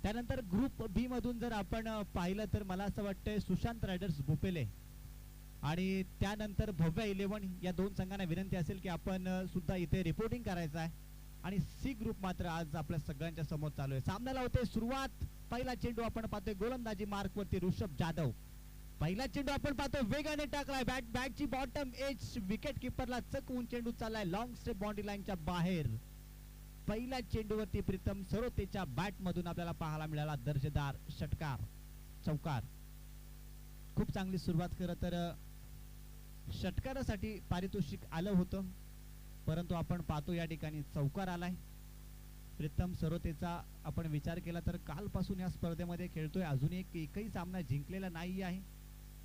त्यानंतर ग्रुप बी मधून जर आपण पाहिलं तर मला असं वाटतंय सुशांत रायडर्स भोपेले आणि त्यानंतर भव्य 11 या दोन संघांना विनंती असेल की आपण सुद्धा इथे रिपोर्टिंग करायचं आहे. आणि सी ग्रुप मात्र आज आपल्या सगळ्यांच्या समोर चालू आहे. सामन्याला होते सुरुवात. पहिला चेंडू आपण पाहतोय गोलंदाजी मार्क वरती ऋषभ जाधव. पहिला चेंडू आपण पाहतोय वेगाने टाकलाय बॅटची बॉटम एज विकेट किपरला चकवून चेंडू चाललाय लॉंग स्टेप बाउंड्री लाईनच्या बाहेर. पहिल्या चेंडूवरती प्रीतम सरोतेच्या बॅट मधून आपल्याला पाहायला मिळाला दर्जेदार षटकार चौकार. खूप चांगली सुरुवात. खरं तर षटकारासाठी पारितोषिक आलं होतं परंतु आपण पाहतो या ठिकाणी चौकार आलाय. प्रीतम सरोतेचा आपण विचार केला तर कालपासून या स्पर्धेमध्ये खेळतोय. अजून एकही सामना जिंकलेला नाही आहे.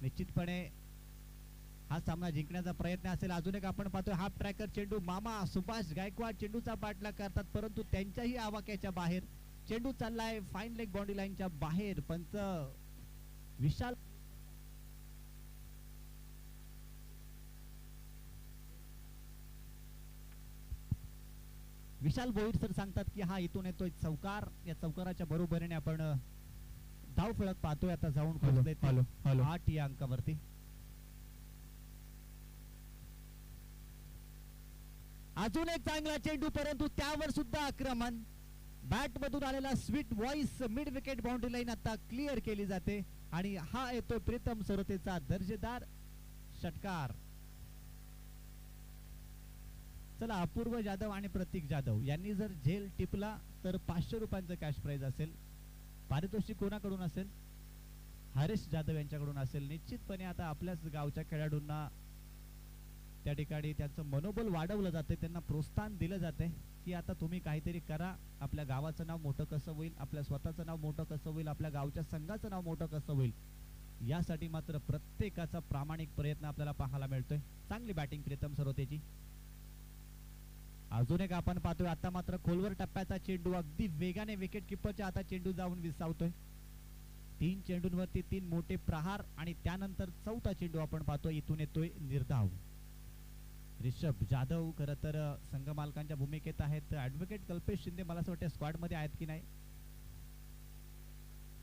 निश्चितपणे हा सामना जिंकण्याचा प्रयत्न असेल. अजून एक आपण पाहतोय हाफ ट्रॅकर चेंडू. मामा सुभाष गायकवाड चेंडूचा पाठलाग करतात परंतु त्यांच्याही आवाक्याच्या बाहेर चेंडू चाललाय फाईन लेग बाउंड्री लाईनच्या बाहेर. पंच विशाल भोईर सर सांगतात की हा इथून येतोय चौकार. या चौकाराच्या बरोबरीने आपण धाव फलक पाहतोय. आता जाऊन पोहोचले 8 या अंकावरती. अजून एक चांगला चेंडू परंतु त्यावर सुद्धा आक्रमण. बॅट मधून आलेला sweet voice mid wicket boundary line आता क्लिअर केली जाते आणि हा येतोय प्रीतम सरोतेचा दर्जेदार षटकार. चला अपूर्व जाधव आणि प्रतीक जाधव यांनी जर झेल टिपला तर 500 रुपयांचं कॅश प्राइज असेल. पारितोषिक कोणाकडून असेल? हरेश जाधव यांच्याकडून असेल. निश्चितपणे आता आपल्याच गावच्या खेळाडूंना त्या ठिकाणी त्यांचं मनोबल वाढवलं जाते. त्यांना प्रोत्साहन दिलं जाते की आता तुम्ही काहीतरी करा. आपल्या गावाचं नाव मोठं कसं होईल, आपल्या स्वतःचं नाव मोठं कसं होईल, आपल्या गावच्या संघाचं नाव मोठं कसं होईल यासाठी मात्र प्रत्येकाचा प्रामाणिक प्रयत्न आपल्याला पाहायला मिळतोय. चांगली बॅटिंग प्रीतम सरोतेची. अजून एक आपण पाहतोय आता मात्र खोलवर टप्प्याचा चेंडू अगदी वेगाने विकेट किपरच्या आता चेंडू जाऊन विसावतोय. 3 चेंडूंवरती 3 मोठे प्रहार आणि त्यानंतर चौथा चेंडू आपण पाहतोय इथून येतोय निर्धाव. ऋषभ जाधव खरं तर संघ मालकांच्या भूमिकेत आहेत. ऍडव्होकेट कल्पेश शिंदे मला असं वाटतं स्क्वॉड मध्ये आहेत की नाही?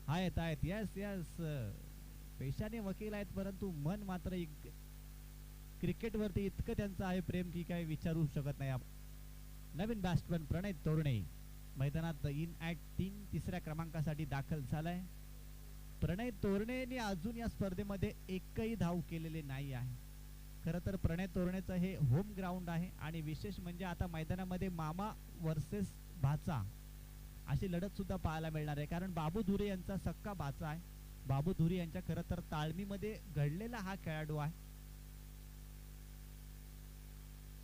आहेत. यस पेशाने वकील आहेत परंतु मन मात्र क्रिकेट वरती इतकं त्यांचं आहे प्रेम की काय विचारू शकत नाही. नवीन बॅट्समन प्रणय तोरणे मैदानात इन ॲट 3 क्रमांकासाठी दाखल झालाय. प्रणय तोरणेने अजून या स्पर्धेमध्ये एकही धाव केलेले नाही आहे. खरं तर प्रणय तोरणेचं हे होम ग्राउंड आहे आणि विशेष म्हणजे आता मैदानामध्ये मामा वर्सेस भाचा अशी लढत सुद्धा पाहायला मिळणार आहे. कारण बाबू धुरे यांचा सक्का भाचा आहे. बाबू धुरे यांच्या खरं तर ताळमीमध्ये घडलेला हा खेळाडू आहे.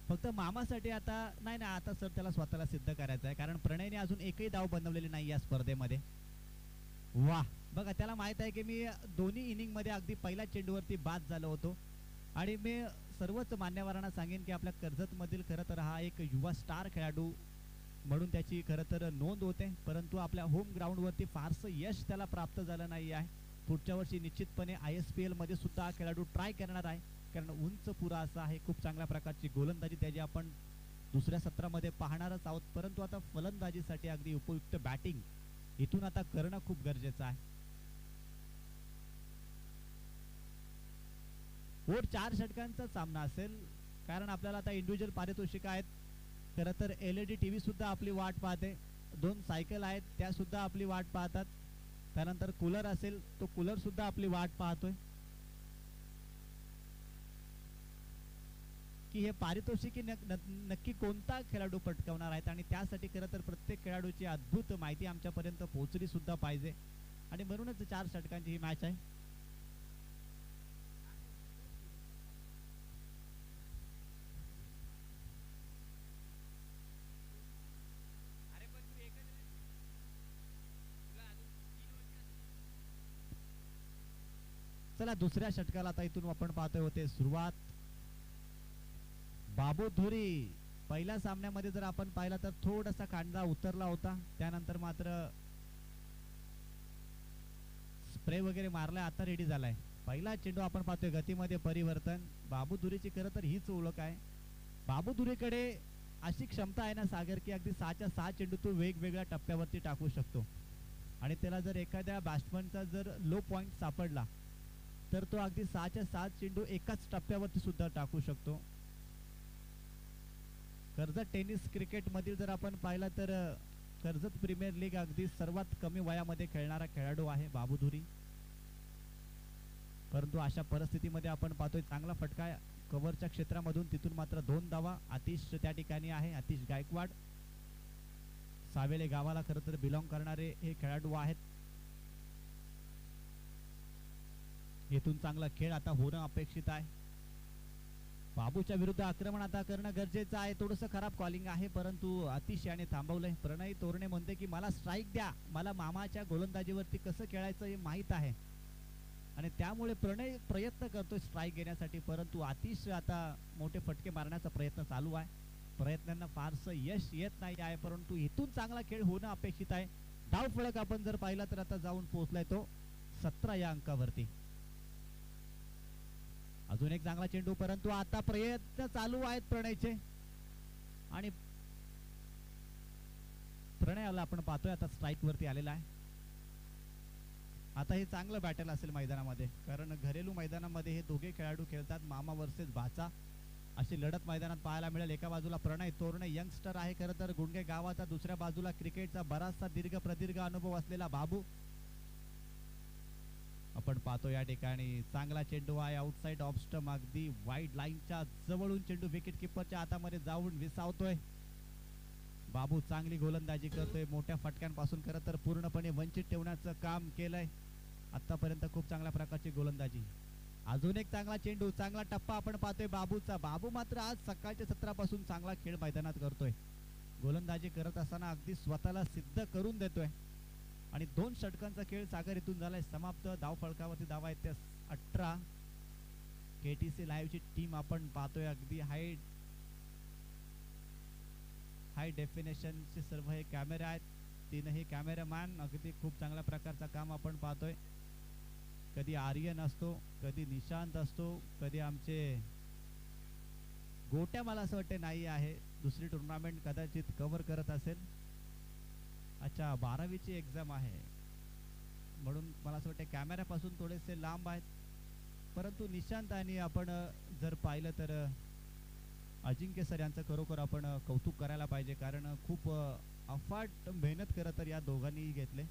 फक्त मामासाठी आता नाही ना, आता सर त्याला स्वतःला सिद्ध करायचं आहे कारण प्रणयने अजून एकही धाव बनवलेली नाही या स्पर्धेमध्ये. वाह बघा त्याला माहित आहे की मी दोन्ही इनिंग मध्ये अगदी पहिल्या चेंडूवरती बाद झालो होतो आणि मी सर्वच मान्यवरांना सांगेन की आपल्या कर्जत मधील खरं तर हा एक युवा स्टार खेळाडू म्हणून त्याची खरं तर नोंद होते परंतु आपल्या होम ग्राउंड वरती फारसं यश त्याला प्राप्त झालं नाही आहे. पुढच्या वर्षी निश्चितपणे ISPL मध्ये सुद्धा हा खेळाडू ट्राय करणार आहे कारण उंच पुरा असा आहे. खूप चांगल्या प्रकारची गोलंदाजी त्याची आपण दुसऱ्या सत्रामध्ये पाहणारच आहोत परंतु आता फलंदाजीसाठी अगदी उपयुक्त बॅटिंग इथून आता करणं खूप गरजेचं आहे. 4 षटकांचा सामना असेल कारण आपल्याला आता इंडिव्हिज्युअल पारितोषिक आहेत. खरं तर LED TV सुद्धा आपली वाट पाहते. 2 सायकल आहेत त्या सुद्धा आपली वाट पाहतात. त्यानंतर कूलर असेल तो कूलर सुद्धा आपली वाट पाहतोय की हे पारितोषिकी नक्की कोणता खेळाडू पटकावणार आहेत आणि त्यासाठी खरं तर प्रत्येक खेळाडूची अद्भुत माहिती आमच्यापर्यंत पोहोचली सुद्धा पाहिजे आणि म्हणूनच 4 षटकांची ही मॅच आहे. चला दुसऱ्या षटकाला आता इथून आपण पाहतोय होते सुरुवात. बाबू धुरी पहिल्या सामन्यामध्ये जर आपण पाहिला तर थोडासा कांदा उतरला होता त्यानंतर मात्र स्प्रे वगैरे मारलाय आता रेडी झालाय. पहिला चेंडू आपण पाहतोय गतीमध्ये परिवर्तन. बाबू धुरीची खरं तर हीच ओळख आहे. बाबू धुरीकडे अशी क्षमता आहे ना सागर की अगदी 6च्या 6 चेंडू तो वेगवेगळ्या टप्प्यावरती टाकू शकतो. आणि त्याला जर एखाद्या बॅट्समनचा जर लो पॉइंट सापडला तर तो अगदी 6च्या 7 चेंडू एकाच टप्प्यावरती सुद्धा टाकू शकतो. कर्जत टेनिस क्रिकेट मधील जर आपण पाहिलं तर कर्जत प्रीमियर लीग अगदी सर्वात कमी वयामध्ये खेळणारा खेळाडू आहे बाबू धुरी. परंतु अशा परिस्थितीमध्ये आपण पाहतोय चांगला फटका कव्हरच्या क्षेत्रामधून, तिथून मात्र 2 धावा. आतिश त्या ठिकाणी आहे, आतिश गायकवाड. सावेले गावाला खरं तर बिलॉंग करणारे हे खेळाडू आहेत. येथून चांगला खेळ आता होणं अपेक्षित आहे. बाबूच्या विरुद्ध आक्रमण आता करणं गरजेचं आहे. थोडंसं खराब कॉलिंग आहे परंतु आतिश याने थांबवलंय. प्रणय तोरणे म्हणते की मला स्ट्राईक द्या, मला मामाच्या गोलंदाजीवरती कसं खेळायचं हे माहीत आहे आणि त्यामुळे प्रणय प्रयत्न करतोय स्ट्राईक घेण्यासाठी, परंतु आतिश आता मोठे फटके मारण्याचा प्रयत्न चालू आहे. प्रयत्नांना फारसं यश येत नाही आहे परंतु इथून चांगला खेळ होणं अपेक्षित आहे. धाव फलक आपण जर पाहिला तर आता जाऊन पोहोचलाय तो 17 या अंकावरती. अजून एक चांगला चेंडू परंतु आता प्रयत्न चालू आहेत प्रणयचे आणि प्रणयाला आपण पाहतोय आता स्ट्राईक वरती आलेला आहे. आता हे चांगलं बॅटल असेल मैदानामध्ये, कारण घरेलू मैदानामध्ये हे दोघे खेळाडू खेळतात. मामा वर्सेस भाचा अशी लढत मैदानात पाहायला मिळेल. एका बाजूला प्रणय तोरणे यंगस्टर आहे खरं तर गुंडगे गावाचा, दुसऱ्या बाजूला क्रिकेटचा बराचसा प्रदीर्घ अनुभव असलेला बाबू. आपण पाहतो या ठिकाणी चांगला चेंडू आहे, आउटसाइड ऑफ स्टंप, अगदी वाईड लाईनच्या जवळून चेंडू विकेट किपरच्या हातामध्ये जाऊन विसावतोय. बाबू चांगली गोलंदाजी करतोय, मोठ्या फटक्यांपासून खरं तर पूर्णपणे वंचित ठेवण्याचं काम केलंय आतापर्यंत. खूप चांगल्या प्रकारची गोलंदाजी. अजून एक चांगला चेंडू, चांगला टप्पा आपण पाहतोय बाबूचा. बाबू मात्र आज सकाळच्या सत्रापासून चांगला खेळ मैदानात करतोय. गोलंदाजी करत असताना अगदी स्वतःला सिद्ध करून देतोय आणि 2 षटकांचा खेळ सागर इथून झालाय समाप्त. धाव फलकावरती धावा आहेत त्या 18. केटीसी लाईव्ह ची टीम आपण पाहतोय, अगदी हाय डेफिनेशनचे सर्व हे कॅमेरे आहेत. 3ही कॅमेरामॅन अगदी खूप चांगल्या प्रकारचा काम आपण पाहतोय. कधी आर्यन असतो, कधी निशांत असतो, कधी आमचे गोट्या मला असं वाटते नाही आहे, दुसरी टुर्नामेंट कदाचित कव्हर करत असेल. अच्छा 12वीची एक्झाम आहे म्हणून मला असं वाटतं कॅमेऱ्यापासून थोडेसे लांब आहेत. परंतु निशांत आणि आपण जर पाहिलं तर अजिंक्य सर यांचं खरोखर आपण कौतुक करायला पाहिजे, कारण खूप अफाट मेहनत करत तर या दोघांनी घेतले.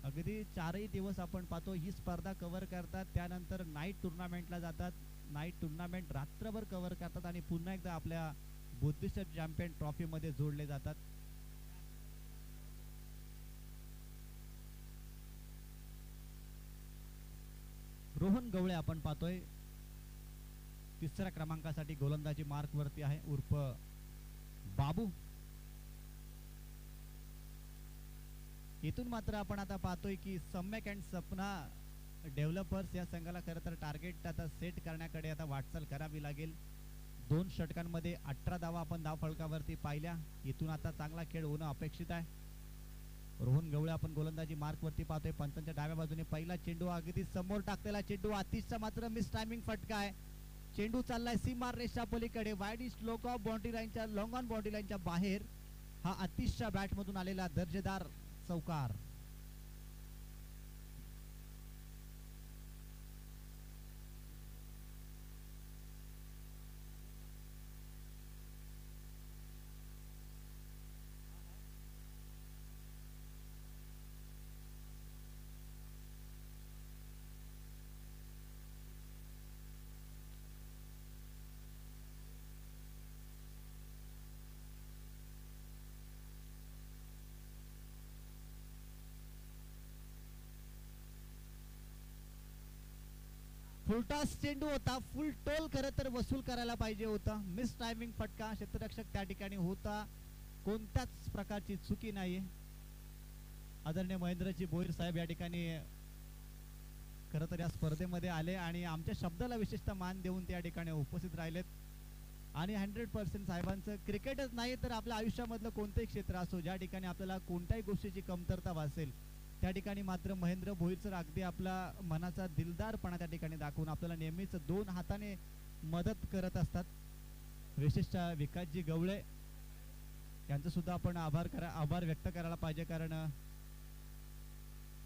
अगदी 4ही दिवस आपण पाहतो ही स्पर्धा कव्हर करतात, त्यानंतर नाईट टुर्नामेंटला जातात, नाईट टुर्नामेंट रात्रभर कव्हर करतात आणि पुन्हा एकदा आपल्या बुद्धिस्ट चॅम्पियन ट्रॉफी मध्ये जोडले जातात. रोहन गवळे आपण पाहतोय 3ऱ्या क्रमांकासाठी गोलंदाजी मार्क वरती आहे, उर्फ बाबू. इथून मात्र आपण आता पाहतोय की सम्यक अँड सपना डेव्हलपर्स या संघाला खरं तर टार्गेट आता सेट करण्याकडे आता वाटचाल करावी लागेल. 2 षटकांमध्ये 18 धावा आपण धाव फलकावरती पाहिल्या. इथून आता चांगला खेळ होणं अपेक्षित आहे. रोहन गवळे आपण गोलंदाजी मार्क वरती पाहतोय. पंचांच्या डाव्या बाजूने पहिला चेंडू, अगदी समोर टाकलेला चेंडू, आतिशचा मात्र मिस टायमिंग फटका आहे. चेंडू चाललाय सीमा रेषा पलीकडे, wide east long on boundary लाईनच्या बाहेर. हा आतिशच्या बॅट मधून आलेला दर्जेदार चौकार. फुलटॉस चेंडू होता, फुल टोल खरं तर वसूल करायला पाहिजे होता. मिस टायमिंग फटका, क्षेत्ररक्षक त्या ठिकाणी होता, कोणत्याच प्रकारची चुकी नाहीये. आदरणीय महेंद्रजी भोईर साहेब या ठिकाणी खरं तर या स्पर्धेमध्ये आले आणि आमच्या शब्दाला विशेषतः मान देऊन त्या ठिकाणी उपस्थित राहिलेत. आणि 100% साहेबांचं क्रिकेटच नाही तर आपल्या आयुष्यामधलं कोणतेही क्षेत्र असो, ज्या ठिकाणी आपल्याला कोणत्याही गोष्टीची कमतरता भासेल त्या ठिकाणी मात्र महेंद्र भोईर सर अगदी आपला मनाचा दिलदारपणा त्या ठिकाणी दाखवून आपल्याला नेहमीच 2 हाताने मदत करत असतात. विशेषतः विकासजी गवळे यांचं सुद्धा आपण आभार व्यक्त करायला पाहिजे, कारण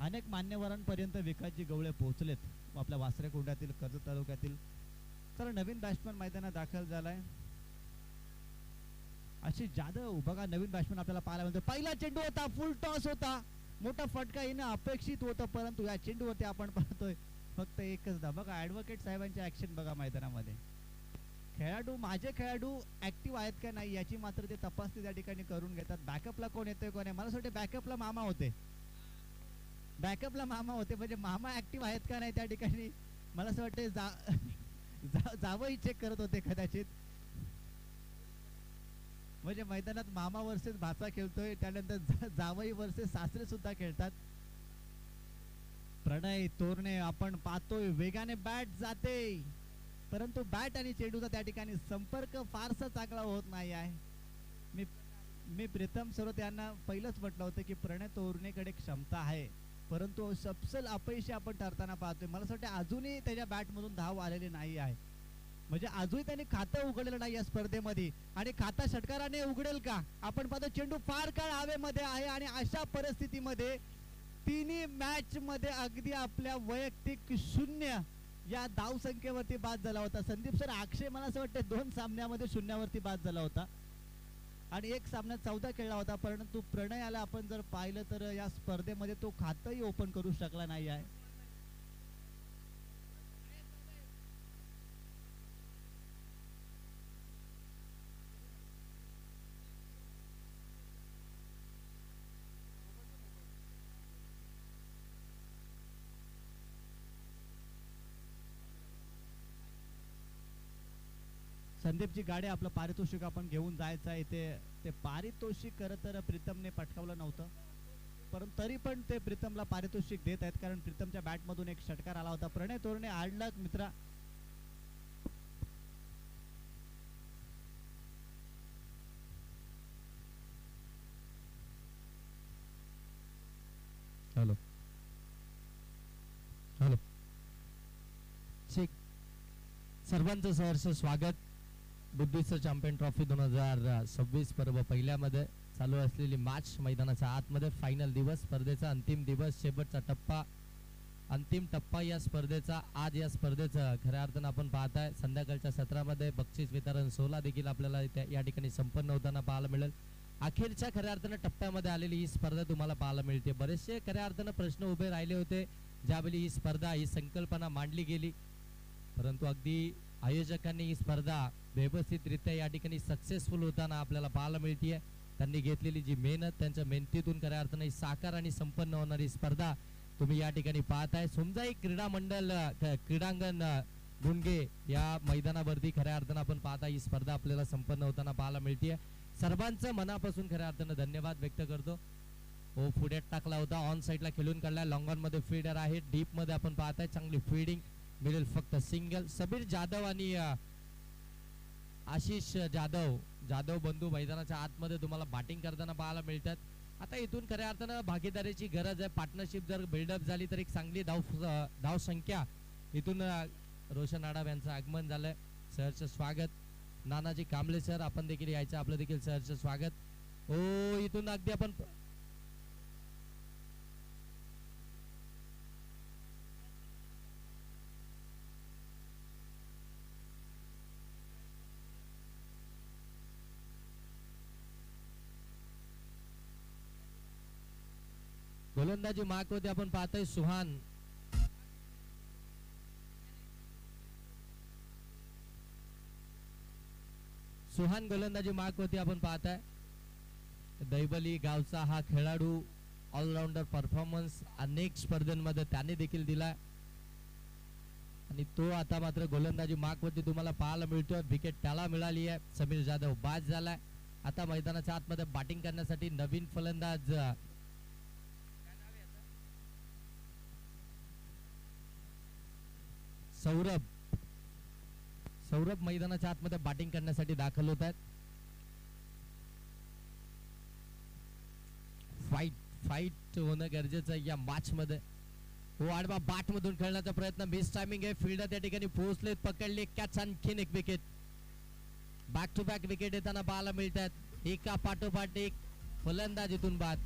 अनेक मान्यवरांपर्यंत विकासजी गवळे पोहोचलेत आपल्या वासरेकोंड्यातील कर्जत तालुक्यातील. तर नवीन बॅट्समन मैदानात दाखल झालाय आशिष जाधव. बघा नवीन बॅट्समन आपल्याला पाहायला मिळतो. पहिला चेंडू होता, फुल टॉस होता, मोठा फटका येणं अपेक्षित होतं, परंतु या चेंडूवरती आपण पाहतोय फक्त एकच दा. बघा ऍडव्होकेट साहेबांची ऍक्शन बघा मैदानामध्ये. खेळाडू माझे खेळाडू ऍक्टिव्ह आहेत का नाही याची मात्र ते तपासणी त्या ठिकाणी करून घेतात. बॅकअपला कोण येतोय कोण आहे. मला असं वाटतं बॅकअपला मामा होते, बॅकअपला मामा होते, म्हणजे मामा ऍक्टिव्ह आहेत का नाही त्या ठिकाणी मला असं वाटतं जावंही चेक करत होते कदाचित. म्हणजे मैदानात मामा वर्सेस भाचा खेळतोय, त्यानंतर जावई वर्सेस सासरे सुद्धा खेळतात. प्रणय तोरणे आपण पाहतोय वेगाने बॅट जाते, परंतु बॅट आणि चेंडूचा त्या ठिकाणी संपर्क फारसा चांगला होत नाही आहे. मी प्रीतम सरोत यांना पहिलंच म्हटलं होतं की प्रणय तोरणेकडे क्षमता आहे, परंतु सपसल अपयशी आपण ठरताना पाहतोय. मला असं वाटतं अजूनही त्याच्या बॅटमधून धाव आलेली नाही आहे, म्हणजे अजूनही त्यांनी खातं उघडलेलं नाही या स्पर्धेमध्ये. आणि खाता षटकाराने उघडेल का आपण पाहतो. चेंडू फार काळ हवेमध्ये आहे आणि अशा परिस्थितीमध्ये तिन्ही मॅच मध्ये अगदी आपल्या वैयक्तिक 0 या धाव संख्येवरती बाद झाला होता. संदीप सर अक्षय मला असं वाटतं 2 सामन्यामध्ये 0वरती बाद झाला होता आणि 1 सामन्यात 14 खेळला होता, परंतु प्रणयाला आपण जर पाहिलं तर या स्पर्धेमध्ये तो खातंही ओपन करू शकला नाही आहे. संदीपची गाडी आपलं पारितोषिक आपण घेऊन जायचं आहे. ते पारितोषिक खरं तर प्रीतमने पटकावलं नव्हतं, परंतु तरी पण ते प्रीतमला पारितोषिक देत आहेत, कारण प्रीतमच्या बॅट मधून एक षटकार आला होता. प्रणय तोरणे आडलक मित्रा. हॅलो हॅलो सर्वांचं सहर्ष स्वागत. बुद्धिस्ट चॅम्पियन ट्रॉफी 2026 पर्व पहिल्यामध्ये चालू असलेली मॅच मैदानाच्या आतमध्ये फायनल दिवस, स्पर्धेचा अंतिम दिवस, शेवटचा टप्पा, अंतिम टप्पा या स्पर्धेचा. आज या स्पर्धेचं खऱ्या अर्थानं आपण पाहताय संध्याकाळच्या सत्रामध्ये बक्षीस वितरण सोहळा देखील आपल्याला या ठिकाणी संपन्न होताना पाहायला मिळेल. अखेरच्या खऱ्या अर्थानं टप्प्यामध्ये आलेली ही स्पर्धा तुम्हाला पाहायला मिळते. बरेचसे खऱ्या अर्थानं प्रश्न उभे राहिले होते ज्यावेळी ही स्पर्धा, ही संकल्पना मांडली गेली, परंतु अगदी आयोजकांनी ही स्पर्धा व्यवस्थितरित्या या ठिकाणी सक्सेसफुल होताना आपल्याला पाहायला मिळते. त्यांनी घेतलेली जी मेहनत, त्यांच्या मेहनतीतून खऱ्या अर्थानं ही साकार आणि संपन्न होणारी स्पर्धा तुम्ही या ठिकाणी पाहताय. समजाई क्रीडा मंडळ क्रीडांगण गुणगे या मैदानावरती खऱ्या अर्थानं आपण पाहता ही स्पर्धा आपल्याला संपन्न होताना पाहायला मिळते. सर्वांचं मनापासून खऱ्या अर्थानं धन्यवाद व्यक्त करतो. हो पुढे टाकला होता, ऑन साईडला खेळून काढला, लॉंग ऑन मध्ये फीडर आहे, डीप मध्ये आपण पाहताय चांगली फीडिंग, मिडल फक्त सिंगल. सबीर जाधव आणि आशिष जाधव बंधू मैदानाच्या आतमध्ये तुम्हाला बॅटिंग करताना पाहायला मिळतात. आता इथून खऱ्या अर्थानं भागीदारीची गरज आहे. पार्टनरशिप जर बिल्डअप झाली तर एक चांगली धाव संख्या. इथून रोशन आडाव यांचं आगमन झालंय. सरचं स्वागत. नानाजी कांबळे सर आपण देखील यायचं, आपलं देखील सरचं स्वागत. हो इथून अगदी आपण गोलंदाजी मार्क होते आपण पाहतोय सुहान. गोलंदाजी मार्क होती आपण पाहताय. दैबली गावचा हा खेळाडू ऑलराऊंडर परफॉर्मन्स अनेक स्पर्धांमध्ये त्याने देखील दिला आणि तो आता मात्र गोलंदाजी मार्क वरती तुम्हाला पाहायला मिळतोय. विकेट त्याला मिळाली आहे. समीर जाधव बाद झालाय. आता मैदानाच्या आतमध्ये बॅटिंग करण्यासाठी नवीन फलंदाज सौरभ मैदानाच्या आतमध्ये बॅटिंग करण्यासाठी दाखल होत आहेत. फाईट होणं गरजेचं आहे या मॅच मध्ये. हो आडवा बॅट मधून खेळण्याचा प्रयत्न, मिस टायमिंग आहे. फिल्डर त्या ठिकाणी पोहोचले, पकडले कॅच, आणखीन एक wicket. Back to back wicket येताना पाहायला मिळतात. एका पाठोपाठ एक फलंदाज इथून बाद.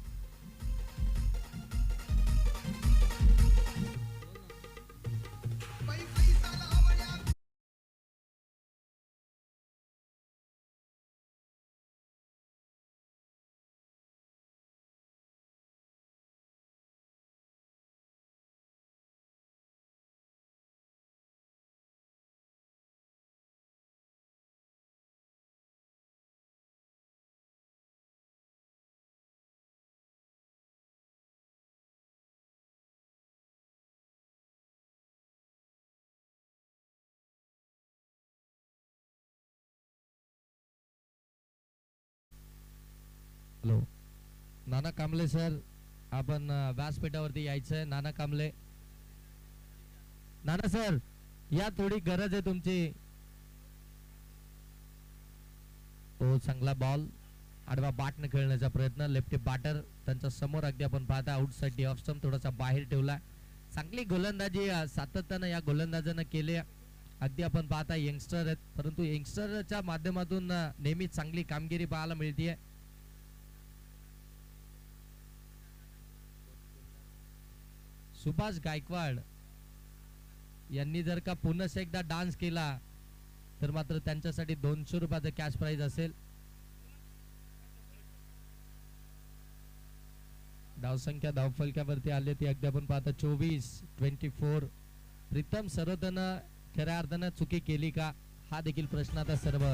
हॅलो नाना कांबळे सर, आपण व्यासपीठावरती यायचंय. नाना कांबळे, नाना सर या, थोडी गरज आहे तुमची. तो चांगला बॉल आडवा बाटने खेळण्याचा प्रयत्न, लेफ्टी बॅटर त्यांच्या समोर अगदी आपण पाहता आउट साइड ऑफ स्टंप थोडासा बाहेर ठेवला. चांगली गोलंदाजी सातत्यानं या गोलंदाजांना केली. अगदी आपण पाहता यंगस्टर आहेत, परंतु यंगस्टरच्या माध्यमातून नेहमी चांगली कामगिरी पाहायला मिळते. सुभाष गायकवाड यांनी जर का पुन्हा एकदा डान्स केला तर मात्र त्यांच्यासाठी 200 रुपयाचं कॅश प्राइज असेल. धावसंख्या धावफलकावरती आले ती अगदी आपण पाहता 24-24. प्रीतम सरवतनं खऱ्या अर्थानं चुकी केली का, हा देखील प्रश्न आता सर्व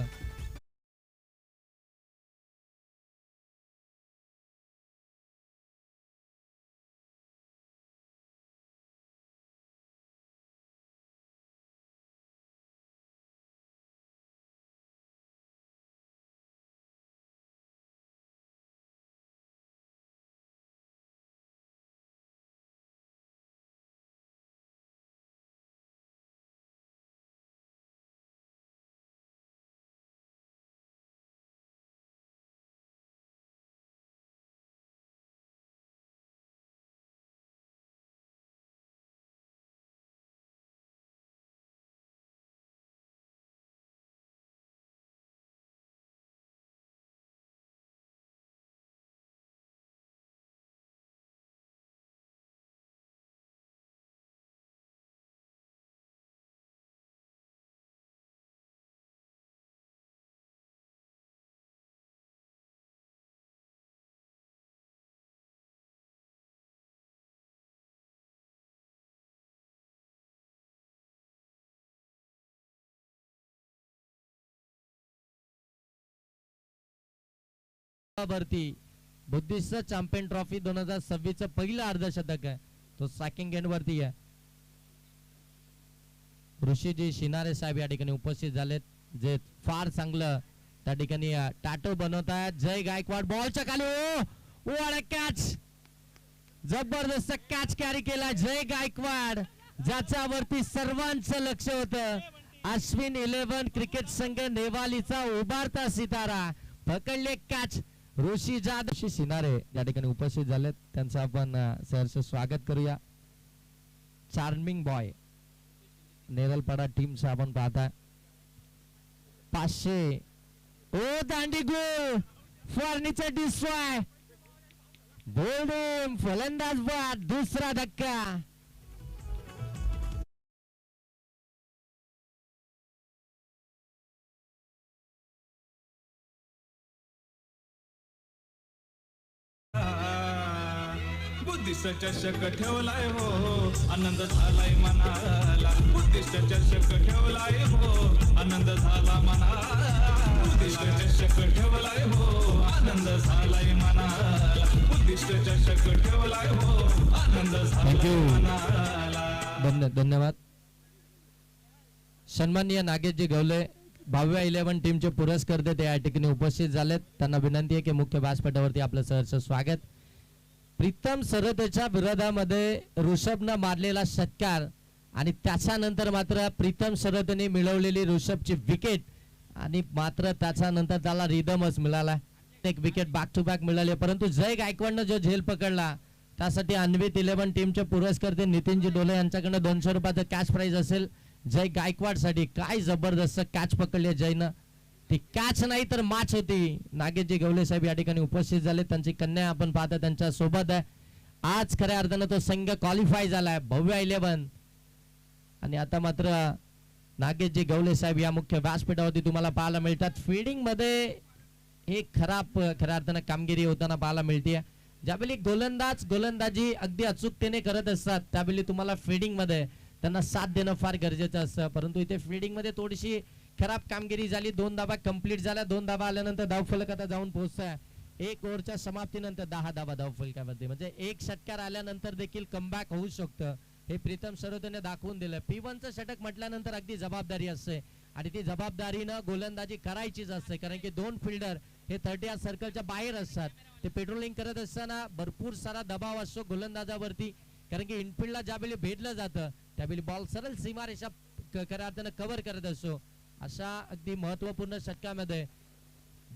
वरती बुद्धिस्ट चॅम्पियन ट्रॉफी 2026 चं पहिलं अर्धशतक आहे, तो सेकंड एंड वरती आहे. ऋषीजी शिनारे साहेब या ठिकाणी उपस्थित झालेत, जे फार चांगलं त्या ठिकाणी टॅटो बनवत आहेत. जय गायकवाड बॉलच्या खाली, ओ कॅच, जबरदस्त कॅच कॅरी केला जय गायकवाड, ज्याच्यावरती सर्वांचं लक्ष होतं. अश्विन 11 क्रिकेट संघ नेवालीचा उभारता सितारा पकडले कॅच. ऋषी जाधव शिनारे या ठिकाणी उपस्थित झालेत, त्यांचं आपण सहर्ष स्वागत करूया. चार्मिंग बॉय नेरलपाडा टीमचं आपण पाहता. 500 ओ दांडी गोल, फर्निचर डिस्ट्रॉय, बोल्डम फलंदाज बाद, दुसरा धक्का. बुद्धिस्ट चषक ठेवलाय हो, आनंद झालाय मनाला. बुद्धिस्ट चषक ठेवलाय हो, आनंद झाला मनाला. बुद्धिस्ट चषक ठेवलाय हो, आनंद झालाय मनाला. बुद्धिस्ट चषक ठेवलाय हो, आनंद झालाय मनाला. धन्यवाद. सन्माननीय नागेशजी गवले, 22 11 टीमचे पुरस्कर्ते ते या ठिकाणी उपस्थित झालेत. त्यांना विनंती आहे की मुख्य व्यासपीठावरती आपलं सहर्ष स्वागत. प्रीतम सरवतेच्या विरोधामध्ये ऋषभनं मारलेला षटकार आणि त्याच्यानंतर मात्र प्रीतम सरवतेने मिळवलेली ऋषभची विकेट आणि मात्र त्याच्यानंतर त्याला रिदमच मिळाला. एक विकेट बॅक टू बॅक मिळाली, परंतु जय गायकवाडनं जो झेल पकडला त्यासाठी अन्वित 11 टीमचे पुरस्कर्ते नितीनजी डोले यांच्याकडनं 200 रुपयाचं कॅश प्राइज असेल. जय गायकवाड साठी काय जबरदस्त कॅच पकडली जयनं, ती कॅच नाही तर मॅच होती. नागेशजी गवले साहेब या ठिकाणी उपस्थित झाले, त्यांची कन्या आपण पाहता त्यांच्या सोबत आहे. आज खऱ्या अर्थानं तो संघ क्वालिफाय झालाय भव्य 11. आणि आता मात्र नागेशजी गवले साहेब या मुख्य व्यासपीठावरती तुम्हाला पाहायला मिळतात. फील्डिंग मध्ये एक खऱ्या अर्थानं कामगिरी होताना पाहायला मिळते. ज्यावेळी गोलंदाजी अगदी अचूकतेने करत असतात त्यावेळी तुम्हाला फील्डिंग मध्ये त्यांना साथ देणं फार गरजेचं असतं, परंतु इथे फील्डिंग मध्ये थोडीशी खराब कामगिरी झाली. 2 धावा कंप्लीट झाल्या, 2 धावा आल्यानंतर धावफलक आता जाऊन पोहोचतोय. 1 ओव्हरच्या समाप्तीनंतर 10 धावा धावफलकामध्ये, म्हणजे एक षटकार आल्यानंतर देखील कमबॅक होऊ शकतं, हे प्रीतम सरवतेने दाखवून दिलं. P1चं षटक म्हटल्यानंतर अगदी जबाबदारी असते आणि ती जबाबदारीनं गोलंदाजी करायचीच असते, कारण की 2 फिल्डर हे 30 सर्कलच्या बाहेर असतात ते पेट्रोलिंग करत असताना भरपूर सारा दबाव असतो गोलंदाजावरती, कारण की इनफिल्डला ज्यावेळी भेटलं जातं त्यावेळी बॉल सरळ सीमारेषा खऱ्या अर्थानं कव्हर करत असतो. अशा अगदी महत्वपूर्ण षटकामध्ये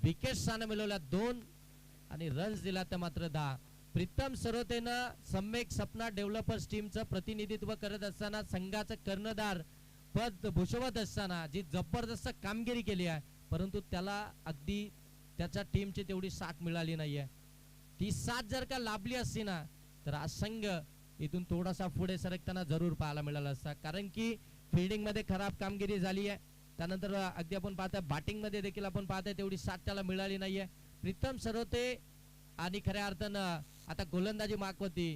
विकेट स्थान मिळवल्या 2 आणि रन्स दिला तर मात्र 10. प्रीतम सरोतेनं सम्यक सपना डेव्हलपर्स टीमचं प्रतिनिधित्व करत असताना, संघाचं कर्णधार पद भूषवत असताना जी जबरदस्त कामगिरी केली आहे, परंतु त्याला अगदी त्याच्या टीमची तेवढी साथ मिळाली नाहीये. ती साथ जर का लाभली असती ना तर आज संघ इथून थोडासा पुढे सरकताना जरूर पाहायला मिळाला असता, कारण की फिल्डिंग मध्ये खराब कामगिरी झाली आहे. त्यानंतर अगदी आपण पाहतोय बॅटिंग मध्ये देखील आपण पाहतोय तेवढी साथ त्याला मिळाली नाहीये. प्रीतम सरोते आणि खऱ्या अर्थानं आता गोलंदाजी मागवती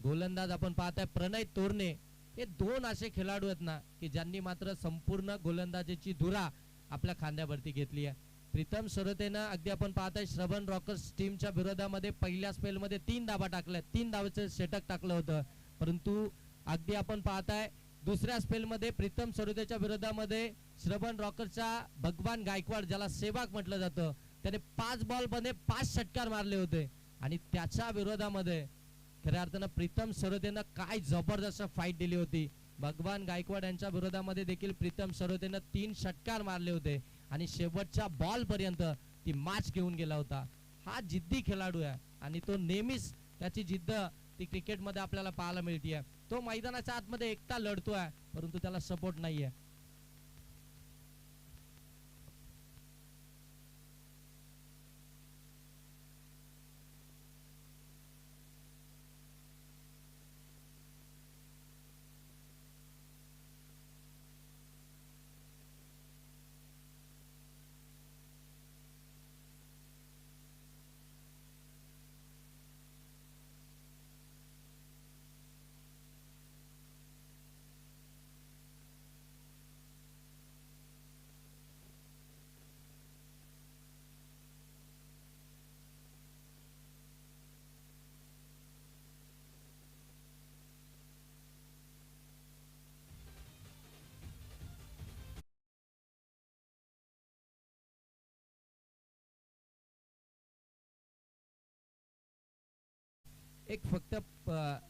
गोलंदाज आपण पाहताय प्रणय तोरणे, हे 2 असे खेळाडू आहेत ना की ज्यांनी मात्र संपूर्ण गोलंदाजीची धुरा आपल्या खांद्यावरती घेतली आहे. प्रीतम सरोतेनं अगदी आपण पाहताय श्रवण रॉकर्स टीमच्या विरोधामध्ये पहिल्या स्पेलमध्ये 3 धावा टाकल्या, 3 धावेचं षटक टाकलं होतं, परंतु अगदी आपण पाहताय दुसऱ्या स्पेलमध्ये प्रीतम सरोतेच्या विरोधामध्ये श्रवण रॉकर्सचा भगवान गायकवाड, ज्याला सेवाग म्हटलं जातं, त्याने 5 बॉल मध्ये 5 षटकार मारले होते आणि त्याच्या विरोधामध्ये खऱ्या अर्थानं प्रीतम सरोतेनं काय जबरदस्त फाईट दिली होती. भगवान गायकवाड यांच्या विरोधामध्ये देखील प्रीतम सरोतेनं 3 षटकार मारले होते आणि शेवटच्या बॉल पर्यंत ती मॅच घेऊन गेला होता. हा जिद्दी खेळाडू आहे आणि तो नेहमीच त्याची जिद्द ती क्रिकेटमध्ये आपल्याला पाहायला मिळते. तो मैदानाच्या आतमध्ये एकटा लढतोय, परंतु त्याला सपोर्ट नाहीये. एक फक्त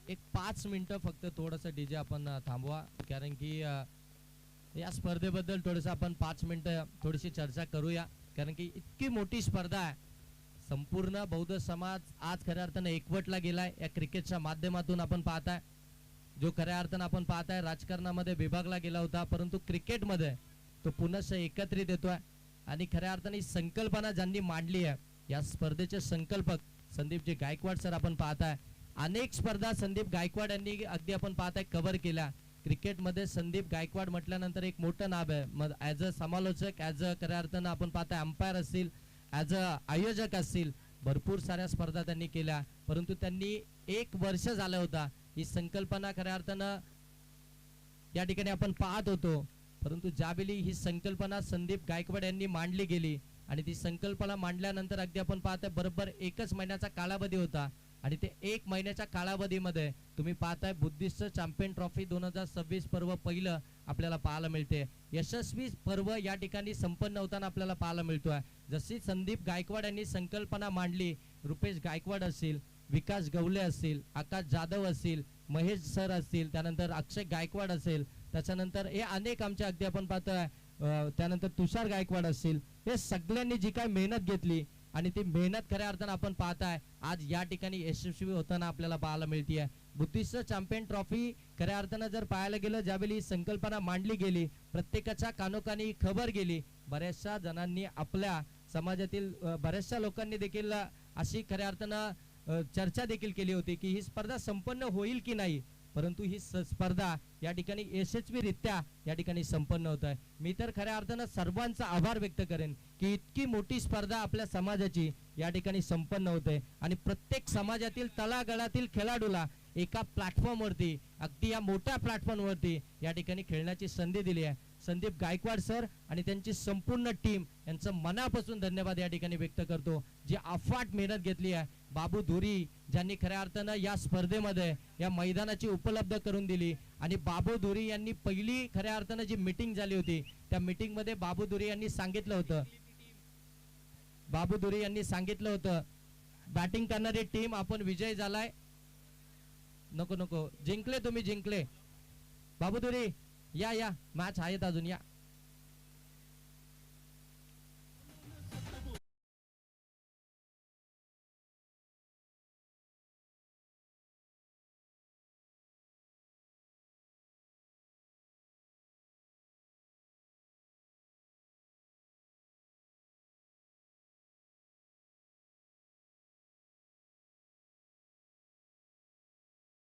एक 5 मिनिटं फक्त थोडंसं डीजे आपण थांबवा, कारण की या स्पर्धेबद्दल थोडंसं आपण 5 मिनिटं थोडीशी चर्चा करूया, कारण की इतकी मोठी स्पर्धा आहे. संपूर्ण बौद्ध समाज आज खऱ्या अर्थानं एकवटला गेलाय या क्रिकेटच्या माध्यमातून. आपण पाहताय जो खऱ्या अर्थानं आपण पाहताय राजकारणामध्ये विभागला गेला होता, परंतु क्रिकेटमध्ये तो पुनश्च एकत्रित येतोय आणि खऱ्या अर्थाने संकल्पना ज्यांनी मांडली आहे या स्पर्धेचे संकल्पक संदीपजी गायकवाड सर आपण पाहताय. अनेक स्पर्धा संदीप गायकवाड यांनी अगदी आपण पाहताय कव्हर केल्या. क्रिकेटमध्ये संदीप गायकवाड म्हटल्यानंतर एक मोठं नाव आहे. मग ऍज अ समालोचक, ऍज अ खऱ्या अर्थानं आपण पाहताय अंपायर असतील, ऍज अ आयोजक असतील, भरपूर साऱ्या स्पर्धा त्यांनी केल्या. परंतु त्यांनी 1 वर्ष झालं होता ही संकल्पना खऱ्या अर्थानं या ठिकाणी आपण पाहत होतो, परंतु ज्यावेळी ही संकल्पना संदीप गायकवाड यांनी मांडली गेली आणि ती संकल्पना मांडल्यानंतर अगदी आपण पाहताय बरोबर 1च महिन्याचा कालावधी होता आणि ते 1 महिन्याच्या कालावधीमध्ये तुम्ही पाहताय बुद्धिस्ट चॅम्पियन ट्रॉफी 2026 पर्व पहिलं आपल्याला पाहायला मिळते. यशस्वी पर्व या ठिकाणी संपन्न होताना आपल्याला पाहायला मिळतोय. जशी संदीप गायकवाड यांनी संकल्पना मांडली, रुपेश गायकवाड असतील, विकास गवले असतील, आकाश जाधव असतील, महेश सर असतील, त्यानंतर अक्षय गायकवाड असेल, त्याच्यानंतर हे अनेक आमचे अगदी आपण पाहतोय त्यानंतर तुषार गायकवाड असतील, हे सगळ्यांनी जी काय मेहनत घेतली आणि ती मेहनत खऱ्या अर्थानं आपण पाहताय आज या ठिकाणी यशस्वी होताना आपल्याला पाहायला मिळते. बुद्धिस्ट चॅम्पियन ट्रॉफी खऱ्या अर्थानं जर पाहायला गेलं, ज्यावेळी संकल्पना मांडली गेली, प्रत्येकाच्या कानोकानी खबर गेली, बऱ्याचशा जणांनी आपल्या समाजातील बऱ्याचशा लोकांनी देखील अशी खऱ्या अर्थानं चर्चा देखील केली होती की ही स्पर्धा संपन्न होईल की नाही, परंतु ही स्पर्धा या ठिकाणी यशस्वीरित्या या ठिकाणी संपन्न होत आहे. मी तर खऱ्या अर्थानं सर्वांचा आभार व्यक्त करेन की इतकी मोठी स्पर्धा आपल्या समाजाची या ठिकाणी संपन्न होते आणि प्रत्येक समाजातील तळागाळातील खेळाडूला एका प्लॅटफॉर्मवरती, अगदी या मोठ्या प्लॅटफॉर्मवरती या ठिकाणी खेळण्याची संधी दिली आहे. संदीप गायकवाड सर आणि त्यांची संपूर्ण टीम यांचं मनापासून धन्यवाद या ठिकाणी व्यक्त करतो, जी अफाट मेहनत घेतली आहे. बाबू धुरी ज्यांनी खऱ्या अर्थानं या स्पर्धेमध्ये या मैदानाची उपलब्ध करून दिली आणि बाबू धुरी यांनी पहिली खऱ्या अर्थानं जी मीटिंग झाली होती त्या मीटिंग मध्ये बाबू धुरी यांनी सांगितलं होतं बॅटिंग करणारी टीम आपण विजय झालाय. नको नको जिंकले तुम्ही जिंकले. बाबू तुरी या या मॅच आहेत अजून या.